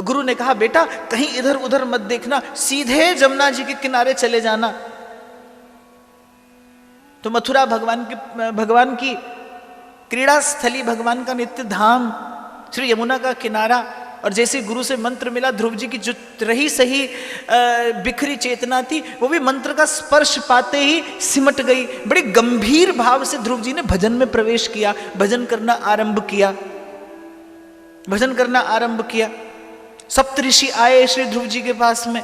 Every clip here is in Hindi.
तो गुरु ने कहा, बेटा कहीं इधर उधर मत देखना, सीधे जमुना जी के किनारे चले जाना। तो मथुरा भगवान की क्रीड़ा स्थली, भगवान का नित्य धाम श्री यमुना का किनारा। और जैसे गुरु से मंत्र मिला, ध्रुव जी की जो रही सही बिखरी चेतना थी वो भी मंत्र का स्पर्श पाते ही सिमट गई। बड़े गंभीर भाव से ध्रुव जी ने भजन में प्रवेश किया, भजन करना आरंभ किया। सप्तऋषि आए श्री ध्रुव जी के पास में।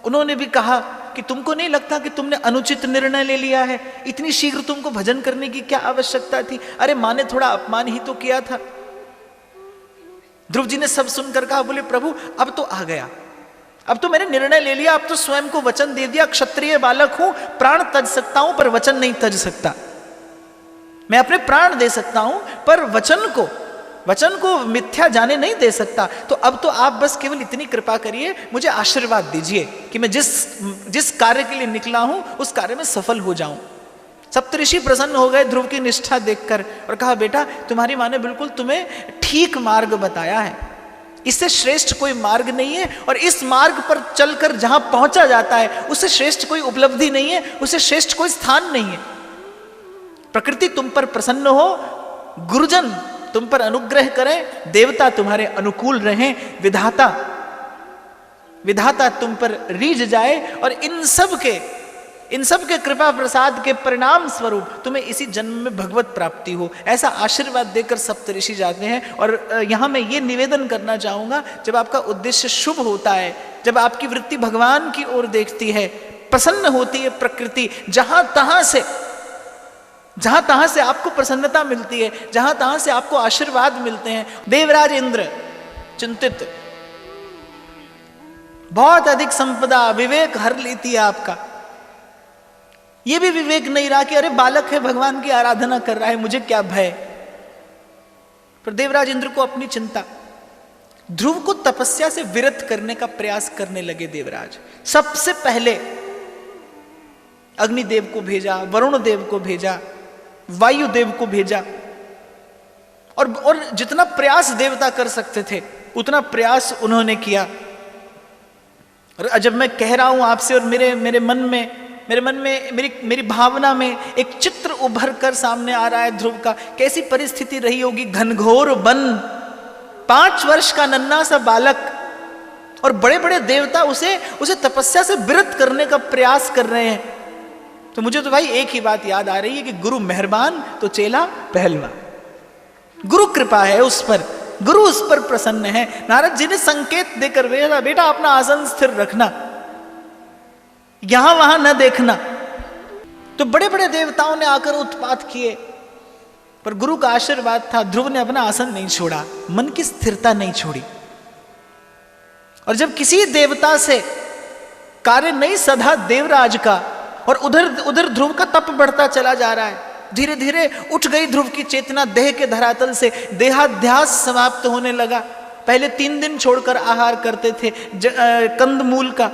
उन्होंने भी कहा कि तुमको नहीं लगता कि तुमने अनुचित निर्णय ले लिया है? इतनी शीघ्र तुमको भजन करने की क्या आवश्यकता थी? अरे माँ ने थोड़ा अपमान ही तो किया था। ध्रुव जी ने सब सुनकर कहा, बोले प्रभु अब तो आ गया, अब तो मैंने निर्णय ले लिया, अब तो स्वयं को वचन दे दिया। क्षत्रिय बालक हूं, प्राण तज सकता हूं पर वचन नहीं तज सकता। मैं अपने प्राण दे सकता हूं पर वचन को मिथ्या जाने नहीं दे सकता। तो अब तो आप बस केवल इतनी कृपा करिए, मुझे आशीर्वाद दीजिए कि मैं जिस कार्य के लिए निकला हूं उस कार्य में सफल हो जाऊं। सप्तऋषि प्रसन्न हो गए ध्रुव की निष्ठा देखकर और कहा, बेटा तुम्हारी माँ ने बिल्कुल तुम्हें ठीक मार्ग बताया है, इससे श्रेष्ठ कोई मार्ग नहीं है। और इस मार्ग पर चलकर जहां पहुंचा जाता है उससे श्रेष्ठ कोई उपलब्धि नहीं है, उससे श्रेष्ठ कोई स्थान नहीं है। प्रकृति तुम पर प्रसन्न हो, गुरुजन तुम पर अनुग्रह करें, देवता तुम्हारे अनुकूल रहें, विधाता तुम पर रीझ जाए और इन सब के कृपा प्रसाद के परिणाम स्वरूप तुम्हें इसी जन्म में भगवत प्राप्ति हो, ऐसा आशीर्वाद देकर सप्तऋषि जाते हैं। और यहां मैं ये निवेदन करना चाहूंगा, जब आपका उद्देश्य शुभ होता है, जब आपकी वृत्ति भगवान की ओर देखती है, प्रसन्न होती है प्रकृति, जहां तहां से आपको प्रसन्नता मिलती है, जहां तहां से आपको आशीर्वाद मिलते हैं। देवराज इंद्र चिंतित, बहुत अधिक संपदा, विवेक हर लेती है आपका। ये भी विवेक नहीं रहा कि अरे बालक है, भगवान की आराधना कर रहा है, मुझे क्या भय। पर देवराज इंद्र को अपनी चिंता। ध्रुव को तपस्या से विरत करने का प्रयास करने लगे देवराज। सबसे पहले अग्निदेव को भेजा, वरुण देव को भेजा, वायुदेव को भेजा, और जितना प्रयास देवता कर सकते थे उतना प्रयास उन्होंने किया। और जब मैं कह रहा हूं आपसे और मेरे मन में मेरी भावना में एक चित्र उभर कर सामने आ रहा है ध्रुव का, कैसी परिस्थिति रही होगी। घनघोर वन, 5 वर्ष का नन्हा सा बालक, और बड़े बड़े देवता उसे तपस्या से विरत करने का प्रयास कर रहे हैं। तो मुझे तो भाई एक ही बात याद आ रही है कि गुरु मेहरबान तो चेला पहलवान। गुरु कृपा है उस पर, गुरु उस पर प्रसन्न है। नारद जी ने संकेत देकर भेजा, बेटा अपना आसन स्थिर रखना, यहां वहां न देखना। तो बड़े बड़े देवताओं ने आकर उत्पात किए, पर गुरु का आशीर्वाद था, ध्रुव ने अपना आसन नहीं छोड़ा, मन की स्थिरता नहीं छोड़ी। और जब किसी देवता से कार्य नहीं सधा देवराज का, और उधर ध्रुव का तप बढ़ता चला जा रहा है, धीरे धीरे उठ गई ध्रुव की चेतना देह के धरातल से, देहाध्यास समाप्त होने लगा। पहले 3 दिन छोड़कर आहार करते थे कंदमूल का,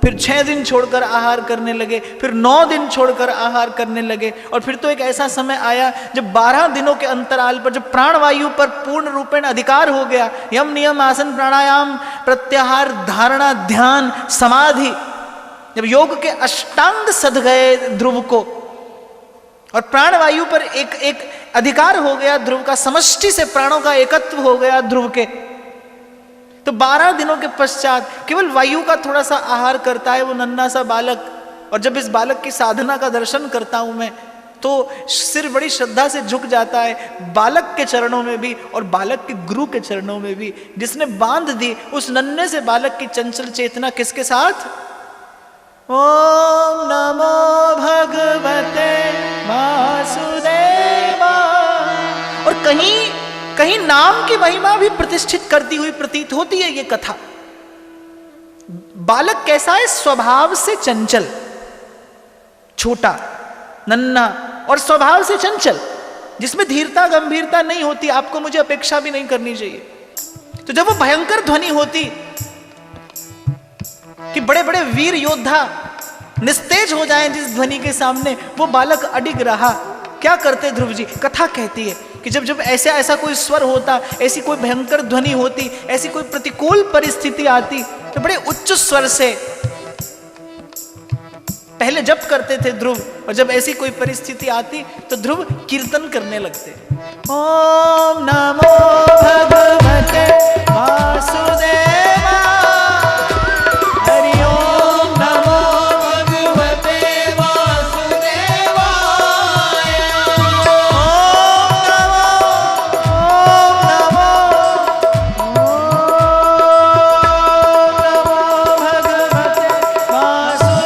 फिर 6 दिन छोड़कर आहार करने लगे, फिर 9 दिन छोड़कर आहार करने लगे, और फिर तो एक ऐसा समय आया जब 12 दिनों के अंतराल पर जब प्राणवायु पर पूर्ण रूपेण अधिकार हो गया, यम नियम आसन प्राणायाम प्रत्याहार धारणा ध्यान समाधि, जब योग के अष्टांग सध गए ध्रुव को और प्राणवायु पर एक अधिकार हो गया ध्रुव का, समष्टि से प्राणों का एकत्व हो गया ध्रुव के, तो 12 दिनों के पश्चात केवल वायु का थोड़ा सा आहार करता है वो नन्हा सा बालक। और जब इस बालक की साधना का दर्शन करता हूं मैं, तो सिर बड़ी श्रद्धा से झुक जाता है बालक के चरणों में भी और बालक के गुरु के चरणों में भी, जिसने बांध दी उस नन्हे से बालक की चंचल चेतना किसके साथ? ओम नमो भगवते वासुदेवा। और कहीं नाम की महिमा भी प्रतिष्ठित करती हुई प्रतीत होती है ये कथा। बालक कैसा है? स्वभाव से चंचल, छोटा नन्हा और स्वभाव से चंचल, जिसमें धीरता गंभीरता नहीं होती, आपको मुझे अपेक्षा भी नहीं करनी चाहिए। तो जब वो भयंकर ध्वनि होती कि बड़े बड़े वीर योद्धा निस्तेज हो जाएं जिस ध्वनि के सामने, वो बालक अडिग रहा क्या करते ध्रुव जी? कथा कहती है कि जब जब ऐसा ऐसा कोई स्वर होता, ऐसी कोई भयंकर ध्वनि होती, ऐसी कोई प्रतिकूल परिस्थिति आती, तो बड़े उच्च स्वर से पहले जप करते थे ध्रुव, और जब ऐसी कोई परिस्थिति आती तो ध्रुव कीर्तन करने लगते। ओम नमो भगवते वासुदेवा, हरि ओम नमो भगवते वासुदेवाय, ओम नमो भगवते वासुदेवा,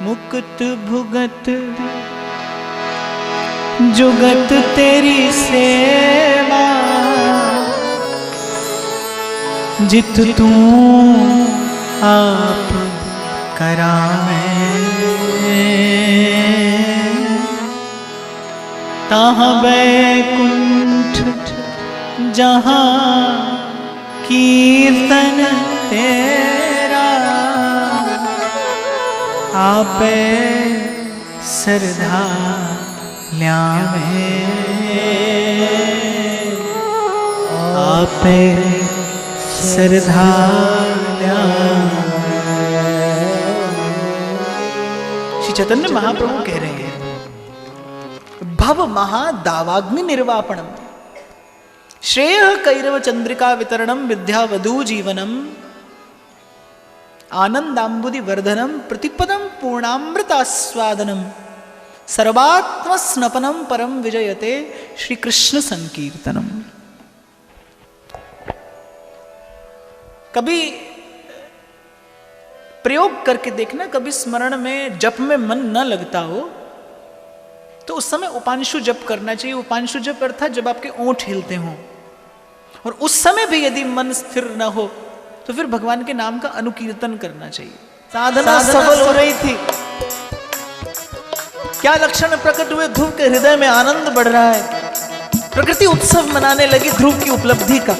मुकुट भुगत जुगत तेरी सेवा, जित तू आप करावे, ताहाँ बैकुंठ जहाँ कीर्तन तेरा, आपे श्रद्धा ल्यावे, आपे श्रद्धा ल्यावे। श्री चैतन्य महाप्रभु कह रहे हैं, भव महादावाग्नि निर्वापणम श्रेय कैरव चंद्रिका वितरणम विद्यावधू जीवनम आनंदांबुदि वर्धनम प्रतिपदम पूर्णामृतास्वादनम सर्वात्म स्नपनम परम विजयते श्री कृष्ण संकीर्तनम। कभी प्रयोग करके देखना, कभी स्मरण में जप में मन न लगता हो तो उस समय उपांशु जप करना चाहिए। उपांशु जप अर्थात जब आपके ओंठ हिलते हों, और उस समय भी यदि मन स्थिर न हो तो फिर भगवान के नाम का अनुकीर्तन करना चाहिए। साधना सफल हो रही थी, क्या लक्षण प्रकट हुए? ध्रुव के हृदय में आनंद बढ़ रहा है, प्रकृति उत्सव मनाने लगी ध्रुव की उपलब्धि का।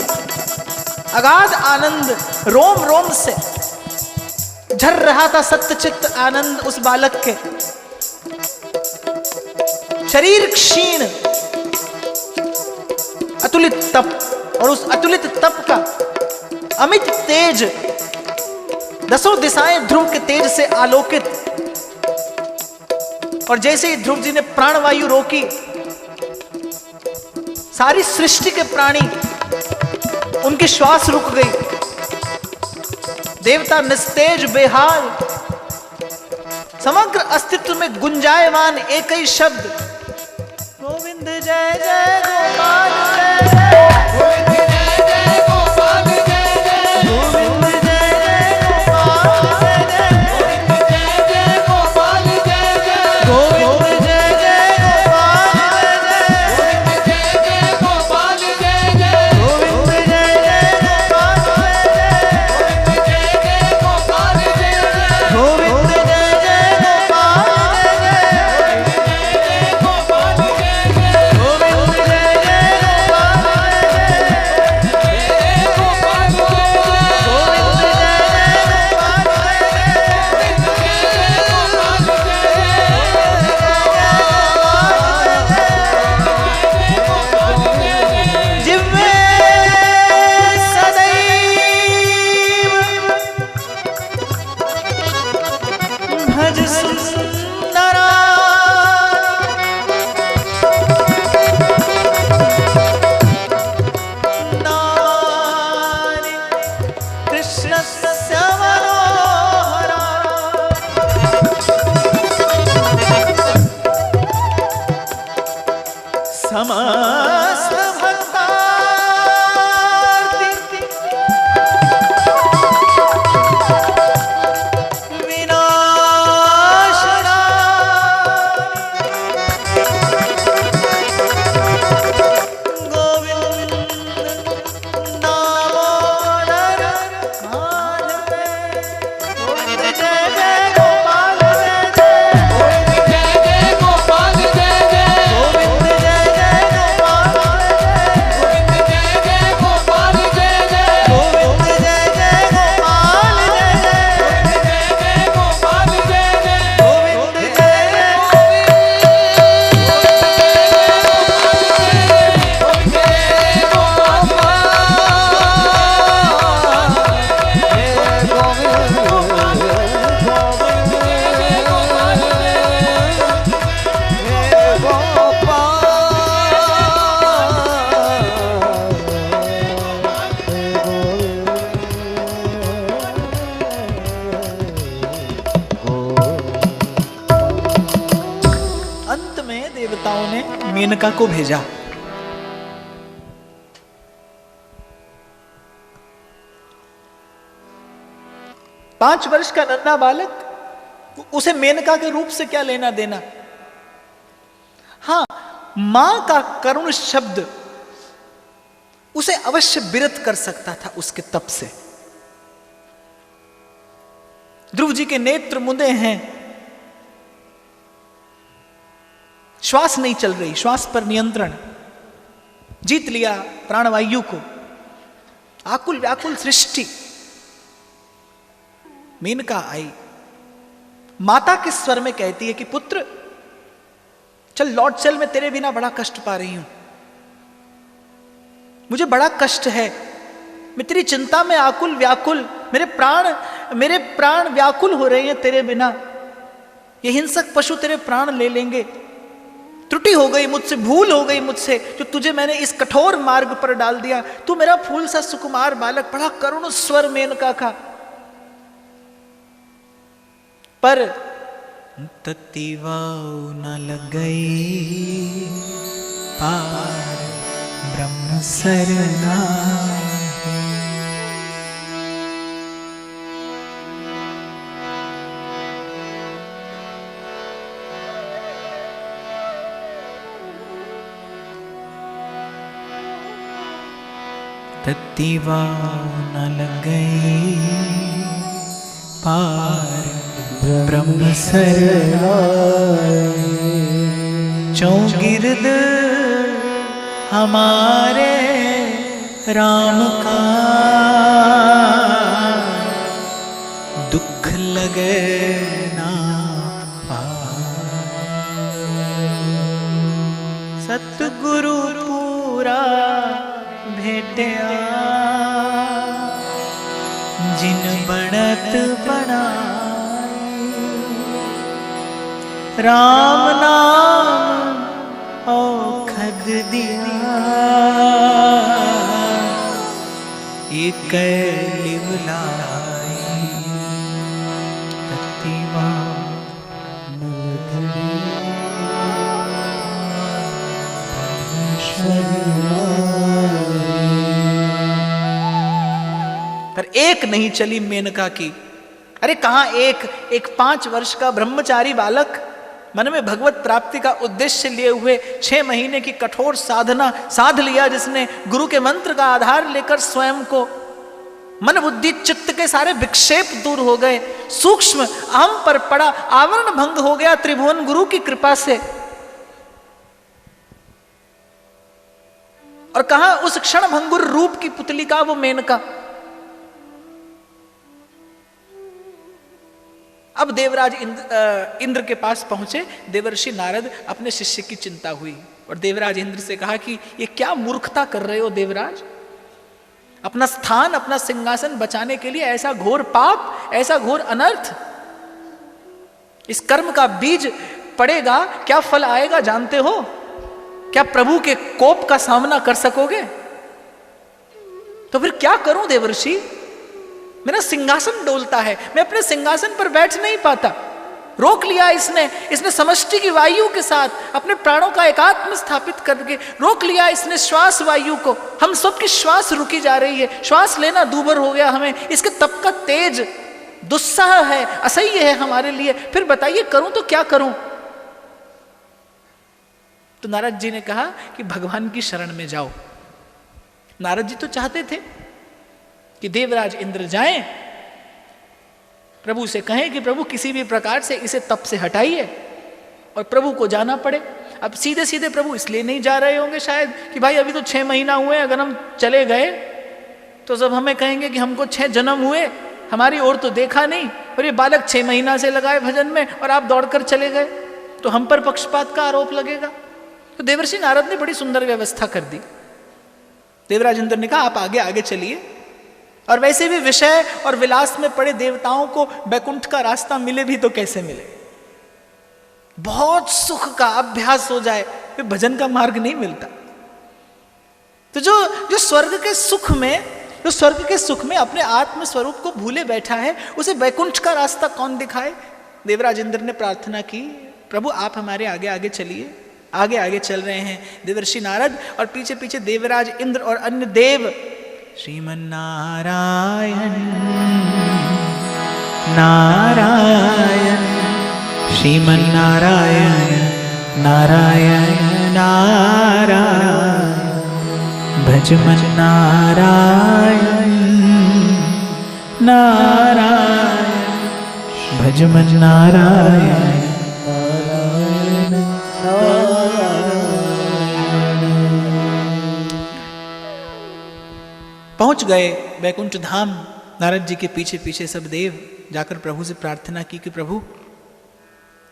अगाध आनंद रोम रोम से झर रहा था, सत्यचित्त आनंद उस बालक के। शरीर क्षीण, अतुलित तप, और उस अतुलित तप का अमित तेज, दसों दिशाएं ध्रुव के तेज से आलोकित। और जैसे ही ध्रुव जी ने प्राणवायु रोकी, सारी सृष्टि के प्राणी, उनकी श्वास रुक गई। देवता निस्तेज बेहाल, समग्र अस्तित्व में गुंजायमान एक ही शब्द, गोविंद जय जय गोपाल जय जय, गोविंद जय जय गोपाल जय जय, गोविंद जय जय गोपाल जय जय, गोविंद जय जय गोपाल जय जय, गोविंद जय जय गोपाल जय जय, गोविंद जय जय गोपाल जय जय, गोविंद जय जय गोपाल जय जय, गोविंद जय समस्त भक्तार्ति विनाशना गोविंद दामोदर माधवे, गोविंद जय जय गोपाल जय जय, गोविंद जय जय गोपाल जय जय, गोविंद जय देवताओं ने मेनका को भेजा। पांच वर्ष का नन्हा बालक उसे मेनका के रूप से क्या लेना देना। हां, मां का करुण शब्द उसे अवश्य विरत कर सकता था उसके तप से। ध्रुव जी के नेत्र मुंदे हैं, श्वास नहीं चल रही, श्वास पर नियंत्रण, जीत लिया प्राणवायु को, आकुल व्याकुल सृष्टि। मेनका आई, माता के स्वर में कहती है कि पुत्र चल लौट चल, मैं तेरे बिना बड़ा कष्ट पा रही हूं, मुझे बड़ा कष्ट है, मैं तेरी चिंता में आकुल व्याकुल, मेरे प्राण व्याकुल हो रहे हैं तेरे बिना, ये हिंसक पशु तेरे प्राण ले लेंगे, त्रुटि हो गई मुझसे, भूल हो गई मुझसे, जो तुझे मैंने इस कठोर मार्ग पर डाल दिया, तू मेरा फूल सा सुकुमार बालक। बड़ा करुण स्वर मेनका का। पर तत्तिवाऊ न लग गई पार ब्रह्म सरना। तत्तिवाऊ न लग गई पार ब्रह्म सरना। चौगिर्द हमारे राम का दुख लगे ना पार। सतगुरु पूरा भेटिया जिन बनत बना। राम नाम औखद दिया एक लिवलाई। तत्तिवा पर एक नहीं चली मेनका की। अरे कहां एक 5 वर्ष का ब्रह्मचारी बालक मन में भगवत प्राप्ति का उद्देश्य लिए हुए 6 महीने की कठोर साधना साध लिया, जिसने गुरु के मंत्र का आधार लेकर स्वयं को मन बुद्धि चित्त के सारे विक्षेप दूर हो गए, सूक्ष्म अहम पर पड़ा आवरण भंग हो गया त्रिभुवन गुरु की कृपा से। और कहा उस क्षण भंगुर रूप की पुतली का वो मेनका। अब देवराज इंद्र के पास पहुंचे। देवर्षि नारद, अपने शिष्य की चिंता हुई और देवराज इंद्र से कहा कि ये क्या मूर्खता कर रहे हो देवराज, अपना स्थान अपना सिंहासन बचाने के लिए ऐसा घोर पाप, ऐसा घोर अनर्थ, इस कर्म का बीज पड़ेगा, क्या फल आएगा जानते हो? क्या प्रभु के कोप का सामना कर सकोगे? तो फिर क्या करूं देवर्षि, मेरा सिंहासन डोलता है, मैं अपने सिंहासन पर बैठ नहीं पाता। रोक लिया इसने समष्टि की वायु के साथ अपने प्राणों का एकात्म स्थापित करके रोक लिया इसने श्वास वायु को। हम सबकी श्वास रुकी जा रही है, श्वास लेना दूभर हो गया हमें। इसके तप का तेज दुस्साह है, असह्य है हमारे लिए। फिर बताइए करूं तो क्या करूं? तो नारद जी ने कहा कि भगवान की शरण में जाओ। नारद जी तो चाहते थे कि देवराज इंद्र जाएं, प्रभु से कहें कि प्रभु किसी भी प्रकार से इसे तप से हटाइए, और प्रभु को जाना पड़े। अब सीधे सीधे प्रभु इसलिए नहीं जा रहे होंगे शायद कि भाई अभी तो 6 महीना हुए, अगर हम चले गए तो जब हमें कहेंगे कि हमको 6 जन्म हुए, हमारी ओर तो देखा नहीं, और ये बालक 6 महीना से लगाए भजन में और आप दौड़कर चले गए, तो हम पर पक्षपात का आरोप लगेगा। तो देवर्षि नारद ने बड़ी सुंदर व्यवस्था कर दी। देवराज इंद्र ने कहा आप आगे आगे चलिए, और वैसे भी विषय और विलास में पड़े देवताओं को बैकुंठ का रास्ता मिले भी तो कैसे मिले, बहुत सुख का अभ्यास हो जाए फिर भजन का मार्ग नहीं मिलता। तो जो स्वर्ग के सुख में अपने आत्म स्वरूप को भूले बैठा है, उसे बैकुंठ का रास्ता कौन दिखाए? देवराज इंद्र ने प्रार्थना की, प्रभु आप हमारे आगे आगे चलिए। आगे आगे चल रहे हैं देवर्षि नारद, और पीछे पीछे देवराज इंद्र और अन्य देव। श्रीमन नारायण नारायण श्रीमन्नारायण नारायण नारायण भजमन नारायण नारायण भजमन नारायण। पहुंच गए वैकुंठ धाम। नारद जी के पीछे पीछे सब देव जाकर प्रभु से प्रार्थना की कि प्रभु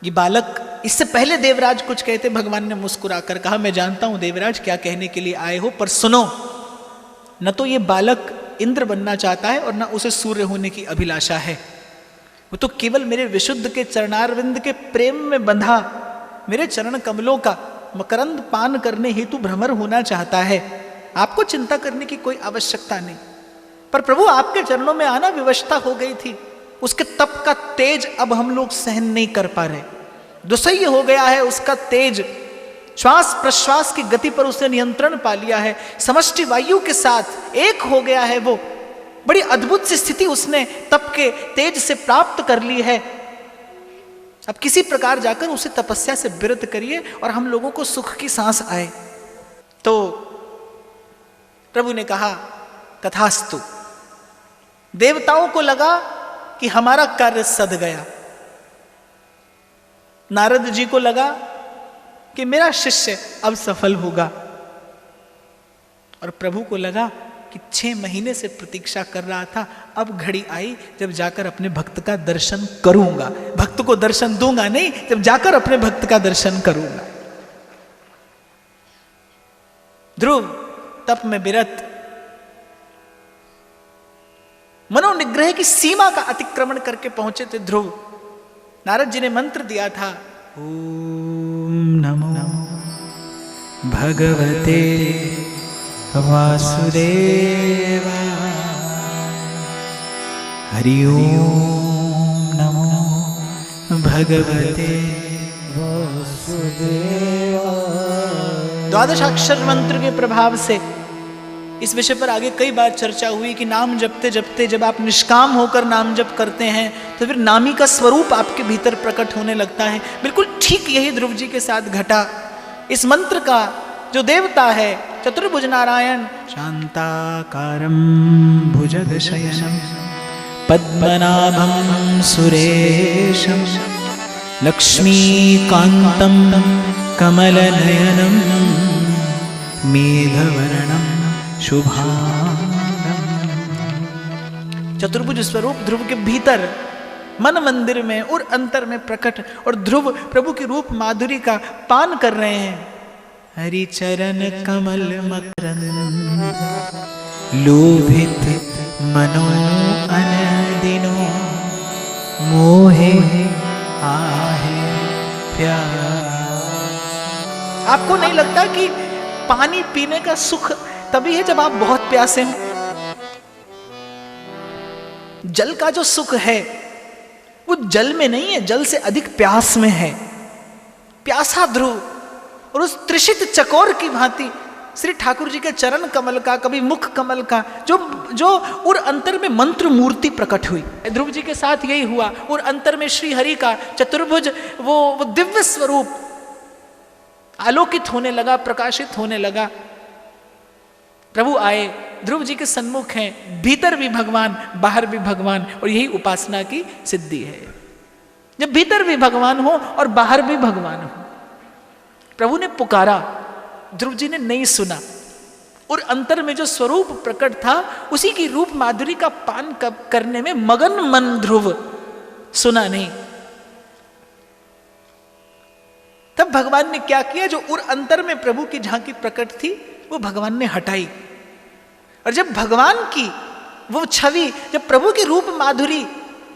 ये बालक, इससे पहले देवराज कुछ कहते, भगवान ने मुस्कुराकर कहा मैं जानता हूं देवराज क्या कहने के लिए आए हो, पर सुनो, न तो ये बालक इंद्र बनना चाहता है और न उसे सूर्य होने की अभिलाषा है। वो तो केवल मेरे विशुद्ध के चरणारविंद के प्रेम में बंधा मेरे चरण कमलों का मकरंद पान करने हेतु भ्रमर होना चाहता है। आपको चिंता करने की कोई आवश्यकता नहीं। पर प्रभु आपके चरणों में आना विवशता हो गई थी, उसके तप का तेज अब हम लोग सहन नहीं कर पा रहे, दुसह्य हो गया है उसका तेज। श्वास प्रश्वास की गति पर उसने नियंत्रण पा लिया है, समष्टि वायु के साथ एक हो गया है। वो बड़ी अद्भुत सी स्थिति उसने तप के तेज से प्राप्त कर ली है। अब किसी प्रकार जाकर उसे तपस्या से विरत करिए और हम लोगों को सुख की सांस आए। तो प्रभु ने कहा तथास्तु। देवताओं को लगा कि हमारा कार्य सध गया, नारद जी को लगा कि मेरा शिष्य अब सफल होगा, और प्रभु को लगा कि 6 महीने से प्रतीक्षा कर रहा था, अब घड़ी आई जब जाकर अपने भक्त का दर्शन करूंगा। भक्त को दर्शन दूंगा नहीं, जब जाकर अपने भक्त का दर्शन करूंगा। ध्रुव तप में विरत, मनोनिग्रह की सीमा का अतिक्रमण करके पहुंचे थे ध्रुव। नारद जी ने मंत्र दिया था, ओम नमो भगवते वासुदेवाय, हरि ओम नमो भगवते वासुदेवाय। द्वादशाक्षर मंत्र के प्रभाव से इस विषय पर आगे कई बार चर्चा हुई कि नाम जपते जपते जब आप निष्काम होकर नाम जप करते हैं तो फिर नामी का स्वरूप आपके भीतर प्रकट होने लगता है। बिल्कुल ठीक यही ध्रुव जी के साथ घटा। इस मंत्र का जो देवता है चतुर्भुज नारायण, शांताकारं भुजगशयनं पद्मनाभं सुरेशं लक्ष्मीकान्तं कमलनयनं मेघवर्णं शुभांगं। चतुर्भुज स्वरूप ध्रुव के भीतर मन मंदिर में और अंतर में प्रकट, और ध्रुव प्रभु की रूप माधुरी का पान कर रहे हैं। हरि चरण कमल मकरंद लोभित मनो अनदिनो मोहे आहे प्यास। आपको नहीं लगता कि पानी पीने का सुख तभी है जब आप बहुत प्यासे हो? जल का जो सुख है वो जल में नहीं है, जल से अधिक प्यास में है। प्यासा ध्रुव, और उस त्रिषित चकोर की भांति श्री ठाकुर जी के चरण कमल का, कभी मुख कमल का, जो उर अंतर में मंत्र मूर्ति प्रकट हुई। ध्रुव जी के साथ यही हुआ। और अंतर में श्री हरि का चतुर्भुज वो दिव्य स्वरूप आलोकित होने लगा, प्रकाशित होने लगा। प्रभु आए, ध्रुव जी के सन्मुख हैं, भीतर भी भगवान बाहर भी भगवान, और यही उपासना की सिद्धि है। जब भीतर भी भगवान हो और बाहर भी भगवान हो। प्रभु ने पुकारा, ध्रुव जी ने नहीं सुना, और अंतर में जो स्वरूप प्रकट था उसी की रूप माधुरी का पान करने में मगन मन ध्रुव, सुना नहीं। तब भगवान ने क्या किया, जो उर अंतर में प्रभु की झांकी प्रकट थी वो भगवान ने हटाई। और जब भगवान की वो छवि, जब प्रभु की रूप माधुरी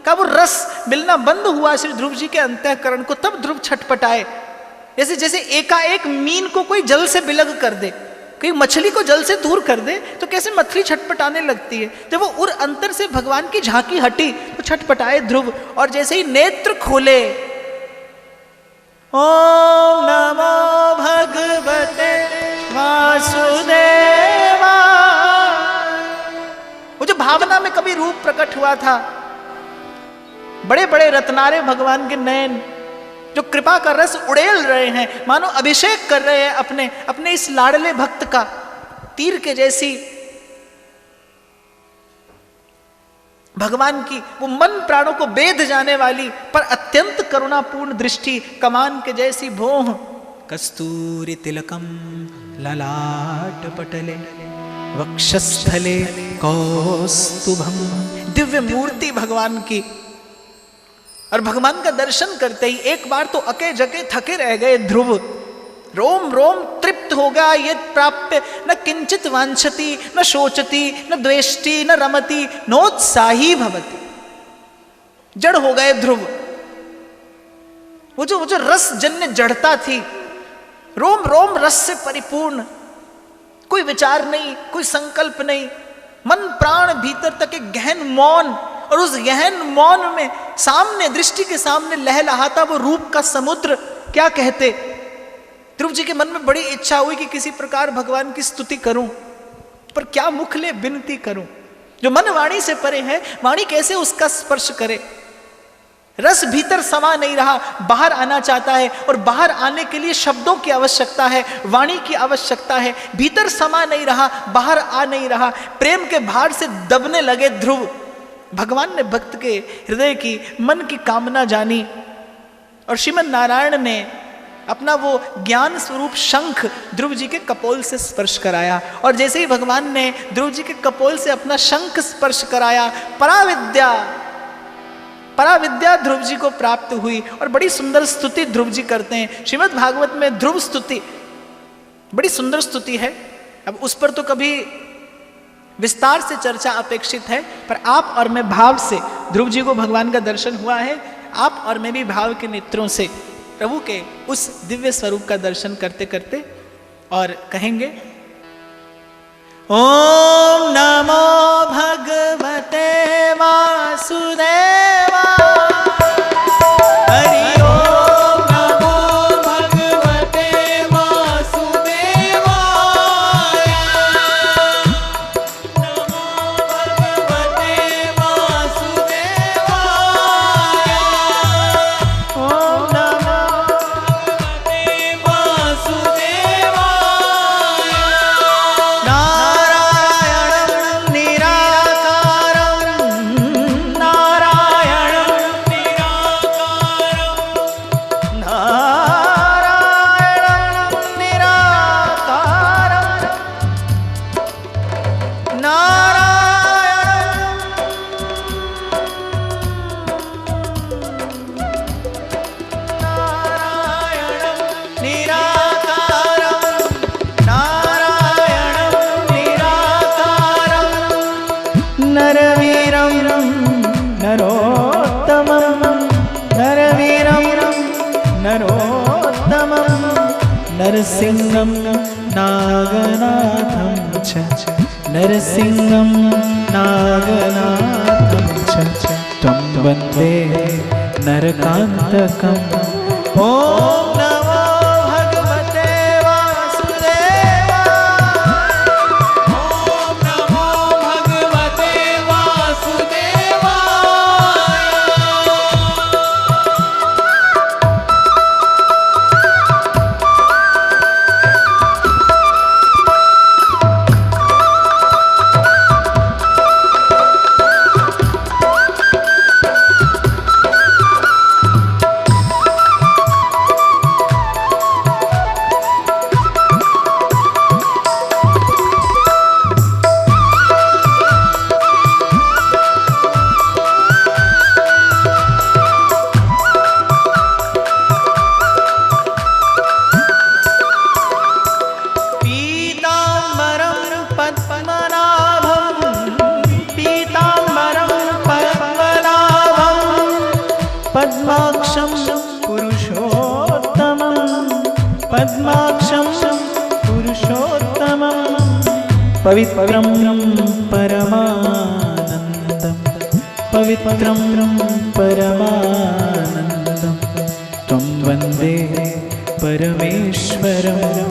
का वो रस मिलना बंद हुआ श्री ध्रुव जी के अंतःकरण को, तब ध्रुव छटपटाए। जैसे एकाएक मीन को कोई जल से बिलग कर दे, कोई मछली को जल से दूर कर दे तो कैसे मछली छटपटाने लगती है। जब वो उर अंतर से भगवान की झांकी हटी तो छटपटाए ध्रुव, और जैसे ही नेत्र खोले, ओम नमो भगवते वासुदेवा, वो जो भावना में कभी रूप प्रकट हुआ था, बड़े बड़े रत्नारे भगवान के नयन, जो कृपा का रस उड़ेल रहे हैं, मानो अभिषेक कर रहे हैं अपने अपने इस लाडले भक्त का। तीर के जैसी भगवान की वो मन प्राणों को बेध जाने वाली पर अत्यंत करुणापूर्ण दृष्टि, कमान के जैसी भौह, कस्तूरी तिलकम ललाट पटले वक्षस्थले कौस्तुभम, दिव्य मूर्ति भगवान की। और भगवान का दर्शन करते ही एक बार तो अके जके थके रह गए ध्रुव, रोम रोम तृप्त होगा। ये प्राप्य न किंचित वांछति न शोचति न द्वेष्टि न रमति नोत्साही भवति। जड़ हो गए ध्रुव। वो जो रस जन्य जड़ता थी, रोम रोम रस से परिपूर्ण, कोई विचार नहीं, कोई संकल्प नहीं, मन प्राण भीतर तक एक गहन मौन, और उस गहन मौन में सामने, दृष्टि के सामने लहलहाता वो रूप का समुद्र। क्या कहते, ध्रुव जी के मन में बड़ी इच्छा हुई कि किसी प्रकार भगवान की स्तुति करूं, पर क्या मुख ले विनती करूं। जो मन वाणी से परे है, वाणी कैसे उसका स्पर्श करे। रस भीतर समा नहीं रहा, बाहर आना चाहता है, और बाहर आने के लिए शब्दों की आवश्यकता है, वाणी की आवश्यकता है। भीतर समा नहीं रहा, बाहर आ नहीं रहा, प्रेम के भार से दबने लगे ध्रुव। भगवान ने भक्त के हृदय की, मन की कामना जानी, और श्रीमन नारायण ने अपना वो ज्ञान स्वरूप शंख ध्रुव जी के कपोल से स्पर्श कराया। और जैसे ही भगवान ने ध्रुव जी के कपोल से अपना शंख स्पर्श कराया, पराविद्या ध्रुव जी को प्राप्त हुई। और बड़ी सुंदर स्तुति ध्रुव जी करते हैं। श्रीमद् भागवत में ध्रुव स्तुति बड़ी सुंदर स्तुति है। अब उस पर तो कभी विस्तार से चर्चा अपेक्षित है, पर आप और मैं भाव से ध्रुव जी को भगवान का दर्शन हुआ है। आप और मैं भी भाव के नेत्रों से प्रभु के उस दिव्य स्वरूप का दर्शन करते करते और कहेंगे, ओम नमो भगवते वासुदेवा, हरि ओम नमो भगवते वासुदेवा, नमो भगवते वासुदेवा, ओम नमो भगवते वासुदेवा। नरसिंहं नागनाथं च, नरसिंहं नागनाथं च, त्वं वन्दे नरकान्तकम्। ओम नमो भगवते वासुदेवाय, ओम नमो भगवते वासुदेवाय। पवित्रं परमानन्दं, पवित्रं परमानन्दं, त्वं वन्दे परमेश्वरम्।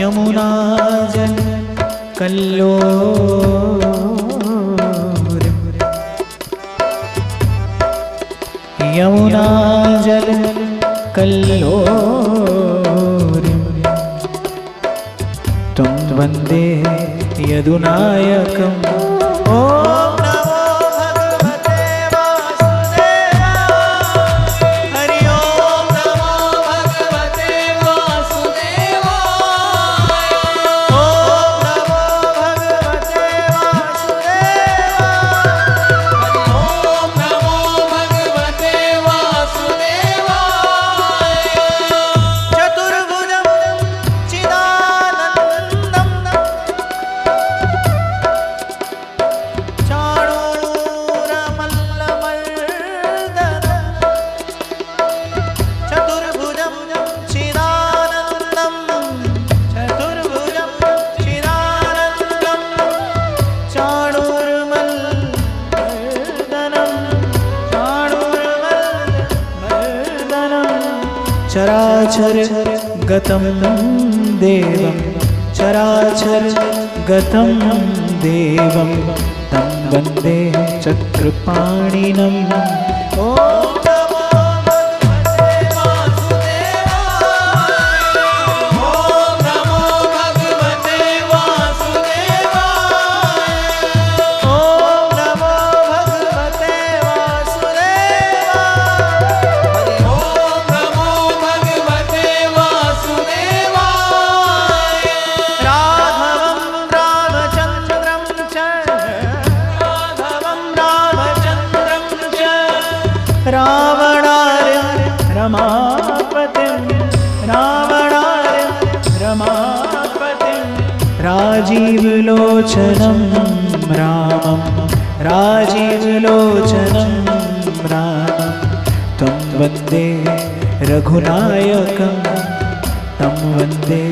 यमुना जल कल्लोल, यमुना जल कल्लोल, तुम वंदे यदुनायकम्। ओम नमो भगवते वासुदेवाय, हरि ओम नमो भगवते वासुदेवाय, ओम नमो भगवते वासुदेवाय, हरि ओम नमो भगवते वासुदेवाय। चतुर्भुजं चिदानन्दं चराचर गतं देवं, चराचर गतं देवं, तं वन्दे चक्रपाणिनम्। ओम नमो भगवते वासुदेवाय, ओम नमो भगवते वासुदेवाय, ओम नमो भगवते वासुदेवाय, ओम नमो भगवते वासुदेवाय। राघवं रामचन्द्रं च, राघवं रामचन्द्रं च, रावणार्य रमापतिं, रावणार्य रमापतिं, राजीवलोचनं रामं, राजीवलोचनं रामं, तं वन्दे रघुनायकं, तं वन्दे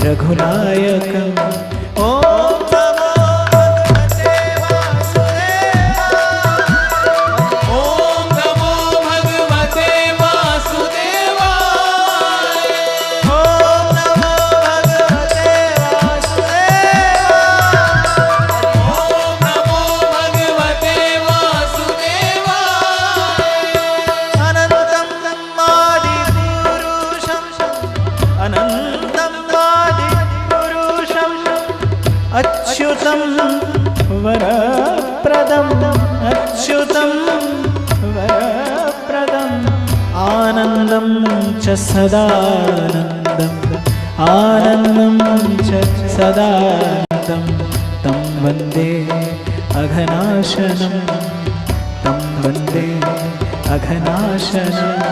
रघुनायकम्। ओम नमो भगवते वासुदेवाय, ओम नमो भगवते वासुदेवाय, ओम नमो भगवते वासुदेवाय, ओम नमो भगवते वासुदेवाय। अनन्तं आदिपुरुषं, अनन्तं आदिपुरुषं, अच्युतं वरप्रदम्, अच्युतं वरप्रदम्, आनन्दं च सदानन्दम्, आनन्दं च सदानन्दं, तं वन्दे अघनाशनं, तं वन्दे अघनाशनम्।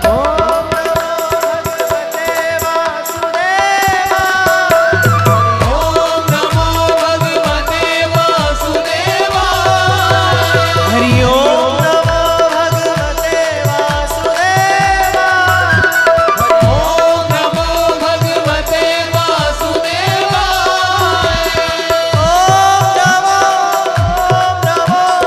ओम नमो भगवते वासुदेवाय, ओम नमो भगवते वासुदेवाय, हरि ओम नमो भगवते वासुदेवाय, ओम नमो भगवते वासुदेवाय, ओम नमो भगवते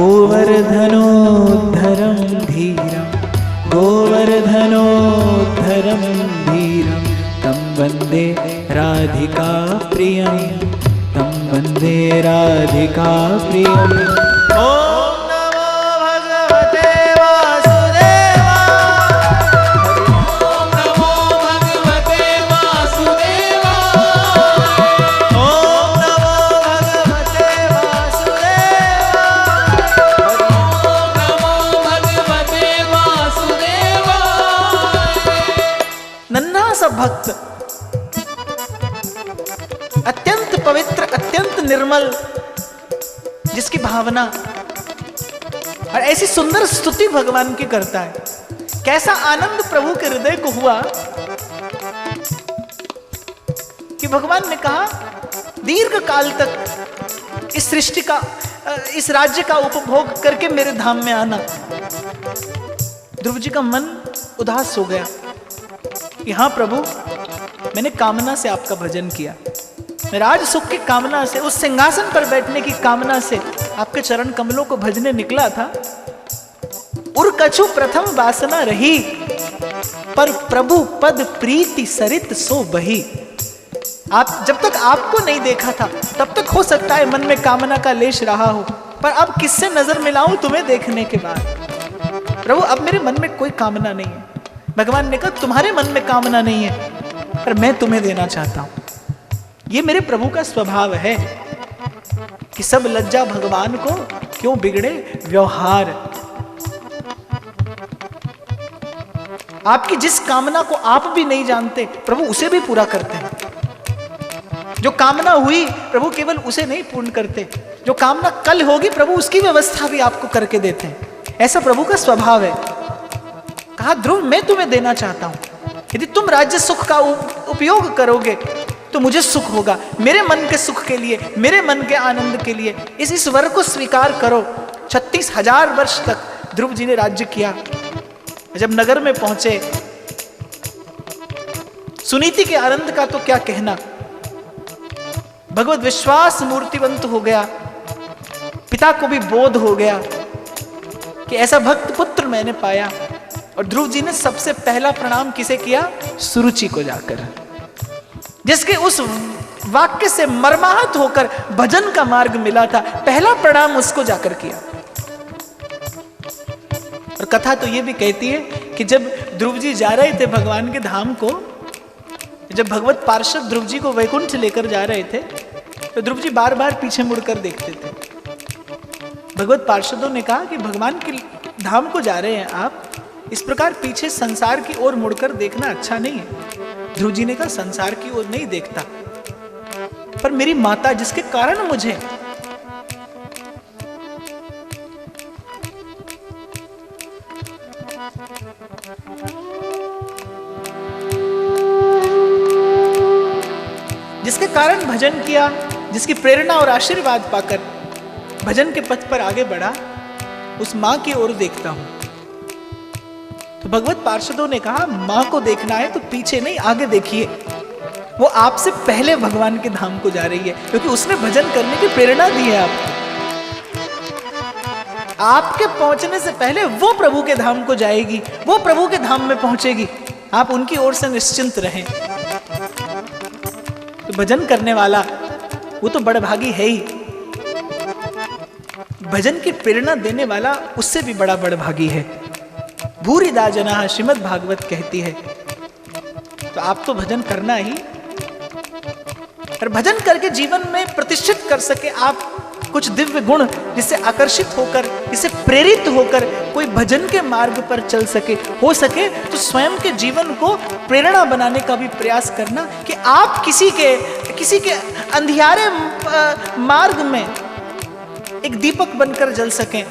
गोवर्धनोद्धरं धीरं गोवर्धनोद्धरं धीरं तं वन्दे राधिका प्रियं तं वन्दे राधिका प्रियम्। भक्त अत्यंत पवित्र, अत्यंत निर्मल, जिसकी भावना और ऐसी सुंदर स्तुति भगवान की करता है। कैसा आनंद प्रभु के हृदय को हुआ कि भगवान ने कहा दीर्घ काल तक इस सृष्टि का, इस राज्य का उपभोग करके मेरे धाम में आना। ध्रुव जी का मन उदास हो गया कि हाँ प्रभु, मैंने कामना से आपका भजन किया, मैं राज सुख की कामना से, उस सिंहासन पर बैठने की कामना से आपके चरण कमलों को भजने निकला था। उर कछु प्रथम वासना रही, पर प्रभु पद प्रीति सरित सो बही। आप जब तक आपको नहीं देखा था तब तक हो सकता है मन में कामना का लेश रहा हो, पर अब किससे नजर मिलाऊं तुम्हें देखने के बाद? प्रभु अब मेरे मन में कोई कामना नहीं है। भगवान ने कहा तुम्हारे मन में कामना नहीं है, पर मैं तुम्हें देना चाहता हूं। ये मेरे प्रभु का स्वभाव है कि सब लज्जा भगवान को, क्यों बिगड़े व्यवहार। आपकी जिस कामना को आप भी नहीं जानते, प्रभु उसे भी पूरा करते हैं। जो कामना हुई, प्रभु केवल उसे नहीं पूर्ण करते, जो कामना कल होगी, प्रभु उसकी व्यवस्था भी आपको करके देते हैं। ऐसा प्रभु का स्वभाव है। कहा ध्रुव, मैं तुम्हें देना चाहता हूं, यदि तुम राज्य सुख का उपयोग करोगे तो मुझे सुख होगा। मेरे मन के सुख के लिए, मेरे मन के आनंद के लिए इस वर को स्वीकार करो। 36,000 वर्ष तक ध्रुव जी ने राज्य किया। जब नगर में पहुंचे, सुनीति के आनंद का तो क्या कहना, भगवत विश्वास मूर्तिवंत हो गया। पिता को भी बोध हो गया कि ऐसा भक्त पुत्र मैंने पाया। और ध्रुव जी ने सबसे पहला प्रणाम किसे किया? सुरुचि को जाकर, जिसके उस वाक्य से मर्माहत होकर भजन का मार्ग मिला था। पहला प्रणाम उसको जाकर किया। और कथा तो ये भी कहती है कि जब ध्रुव जी जा रहे थे भगवान के धाम को, जब भगवत पार्षद ध्रुव जी को वैकुंठ लेकर जा रहे थे, तो ध्रुव जी बार बार पीछे मुड़कर देखते थे। भगवत पार्षदों ने कहा कि भगवान के धाम को जा रहे हैं आप, इस प्रकार पीछे संसार की ओर मुड़कर देखना अच्छा नहीं है। ध्रुव जी ने कहा संसार की ओर नहीं देखता, पर मेरी माता जिसके कारण मुझे भजन किया, जिसकी प्रेरणा और आशीर्वाद पाकर भजन के पथ पर आगे बढ़ा, उस मां की ओर देखता हूं। तो भगवत पार्षदों ने कहा मां को देखना है तो पीछे नहीं आगे देखिए, वो आपसे पहले भगवान के धाम को जा रही है, क्योंकि उसने भजन करने की प्रेरणा दी है आपको। आपके पहुंचने से पहले वो प्रभु के धाम को जाएगी, वो प्रभु के धाम में पहुंचेगी। आप उनकी ओर से निश्चिंत रहें। तो भजन करने वाला वो तो बड़भागी है ही, भजन की प्रेरणा देने वाला उससे भी बड़ा बड़भागी है। भूरिदा जना श्रीमद् भागवत कहती है। तो आप तो भजन करना ही, और भजन करके जीवन में प्रतिष्ठित कर सके आप कुछ दिव्य गुण, जिससे आकर्षित होकर, जिससे प्रेरित होकर कोई भजन के मार्ग पर चल सके। हो सके तो स्वयं के जीवन को प्रेरणा बनाने का भी प्रयास करना, कि आप किसी के अंधियारे मार्ग में एक दीपक बनकर जल सकें।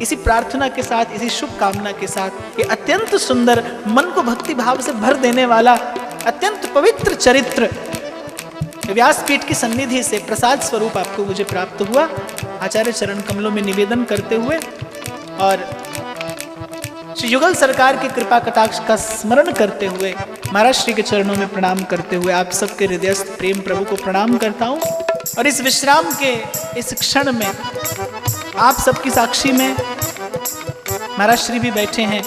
इसी प्रार्थना के साथ, इसी शुभ कामना के साथ, ये अत्यंत सुंदर, मन को भक्ति भाव से भर देने वाला अत्यंत पवित्र चरित्र व्यासपीठ की सन्निधि से प्रसाद स्वरूप आपको मुझे प्राप्त हुआ। आचार्य चरण कमलों में निवेदन करते हुए और श्री युगल सरकार की कृपा कटाक्ष का स्मरण करते हुए, महाराज श्री के चरणों में प्रणाम करते हुए आप सबके हृदयस्थ प्रेम प्रभु को प्रणाम करता हूं। और इस विश्राम के इस क्षण में आप सबकी साक्षी में महाराज श्री भी बैठे हैं,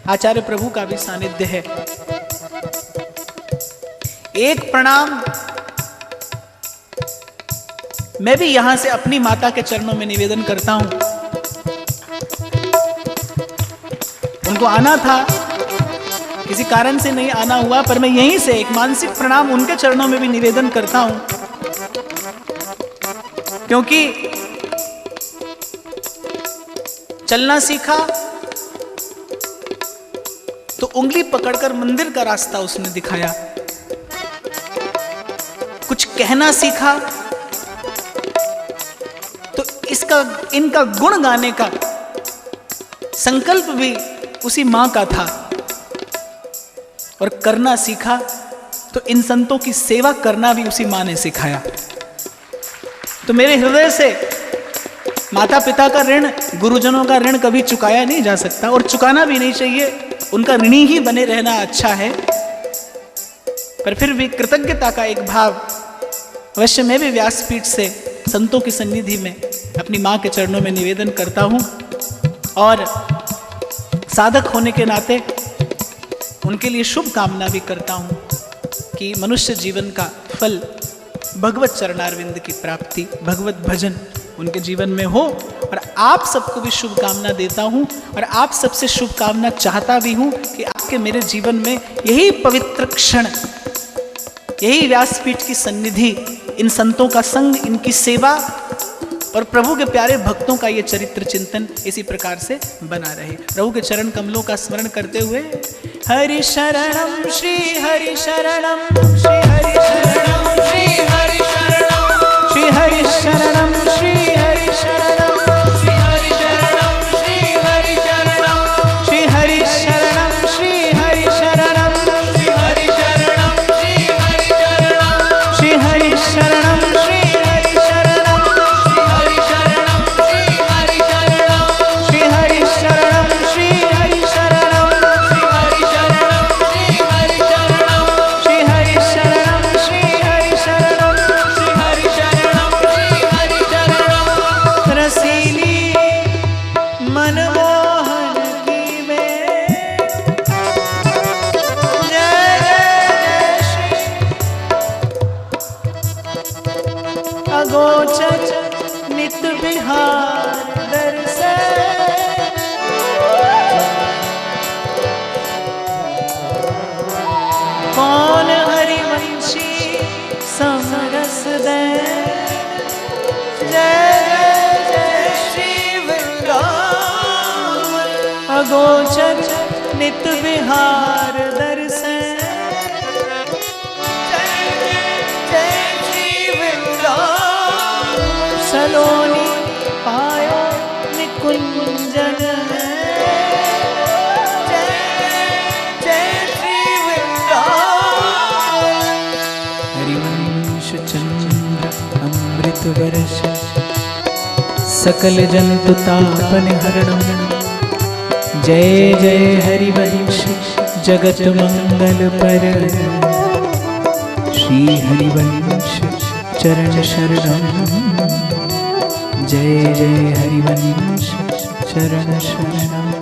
आचार्य प्रभु का भी सानिध्य है। एक प्रणाम मैं भी यहां से अपनी माता के चरणों में निवेदन करता हूं। उनको आना था, किसी कारण से नहीं आना हुआ, पर मैं यहीं से एक मानसिक प्रणाम उनके चरणों में भी निवेदन करता हूं, क्योंकि चलना सीखा तो उंगली पकड़कर मंदिर का रास्ता उसने दिखाया। कुछ कहना सीखा तो इनका गुण गाने का संकल्प भी उसी मां का था। और करना सीखा तो इन संतों की सेवा करना भी उसी मां ने सिखाया। तो मेरे हृदय से माता पिता का ऋण, गुरुजनों का ऋण कभी चुकाया नहीं जा सकता और चुकाना भी नहीं चाहिए। उनका ऋणी ही बने रहना अच्छा है, पर फिर भी कृतज्ञता का एक भाव अवश्य मैं भी व्यासपीठ से संतों की सन्निधि में अपनी मां के चरणों में निवेदन करता हूं। और साधक होने के नाते उनके लिए शुभ कामना भी करता हूं कि मनुष्य जीवन का फल भगवत चरणारविंद की प्राप्ति, भगवत भजन उनके जीवन में हो। और आप सबको भी शुभकामना देता हूं और आप सबसे शुभकामना चाहता भी हूं कि आपके मेरे जीवन में यही पवित्र क्षण, यही व्यासपीठ की सन्निधि, इन संतों का संग, इनकी सेवा और प्रभु के प्यारे भक्तों का ये चरित्र चिंतन इसी प्रकार से बना रहे। प्रभु के चरण कमलों का स्मरण करते हुए हरि शरणम श्री हरि शरणम श्री हरि शरणम श्री हरि शरणम श्री हरि शरणम श्री हरि शरणम श्री हरि शरणम श्री हरि शरणम श्री हरि शरणम श्री हरि शरणम श्री हरि शरणम श्री हरि शरणम श्री हरि शरणम श्री हरि शरणम श्री हरि शरणम श्री हरि शरणम श्री हरि शरणम श्री हरि शरणम श्री हरि शरणम श्री हरि शरणम रसीली मनमोहन की में जय जय श्री अगोचर नित बिहार दर्शन कौन हरिवंशी समरस दे जय जय श्री वृंदावन अगोचर नित बिहार दर्शन जय श्री वृंदावन सलोनी पायो निकुंजन चंद्र अमृत वर्ष सकल जंतु तापन हरणम जय जय हरिवंश जगत मंगल पर श्री हरिवंश चरण शरणम जय जय हरिवंश चरण शरणम।